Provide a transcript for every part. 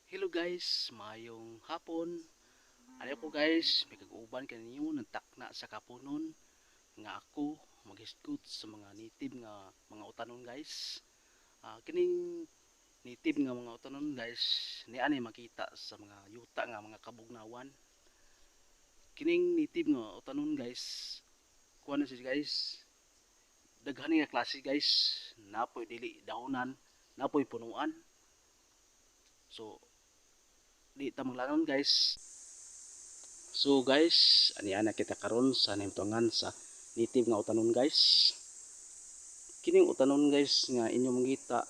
Hello guys, mayong hapon. Ano ko guys, may kag-uban kaninyo nagtakna sa kapunon nga ako maghisgot sa mga native nga mga utanon guys. Kining native nga mga utanon guys, niani makita sa mga yuta nga mga kabugnawan. Kining native nga utanon guys, kuha na siya guys. Daghan nga klase guys, napoy dili dahonan, napoy punuan. So, di ta manglangon guys. So guys, aniana kita karon sa nimtungan sa native nga utanon guys. Kining utanon guys nga inyo mangita.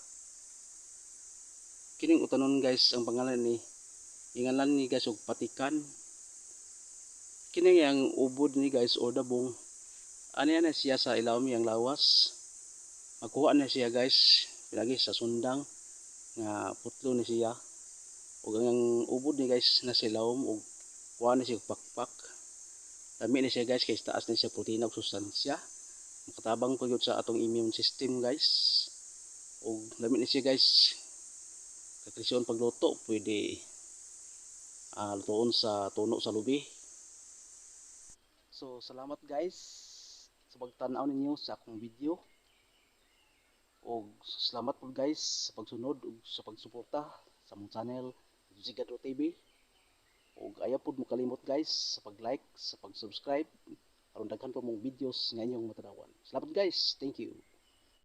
Kining utanon guys ang pangalan ni ingalan ni guys og patikan. Kining ang ubod ni guys o dabong. Aniana siya sa ilawom yang lawas. Makuha na siya guys pinagi sa sundang nga putlo ni siya. Ug ang ubod ni guys na silawom og kuha na siya pakpak. Dami ni siya guys kay taas ni siya protina ug sustansya. Makatabang po yun sa atong immune system guys. O dami ni siya guys. Kakrisyon pagluto pwede lutoon sa tuno sa lubi. So salamat guys sa pagtanaw ninyo sa akong video. O salamat po guys sa pagsunod ug sa pagsuporta sa among channel Zigado TV. O ayaw po mo kalimot guys sa pag-like, sa pag-subscribe aron daghan pa mong videos nga inyong matanawan. Salamat guys. Thank you.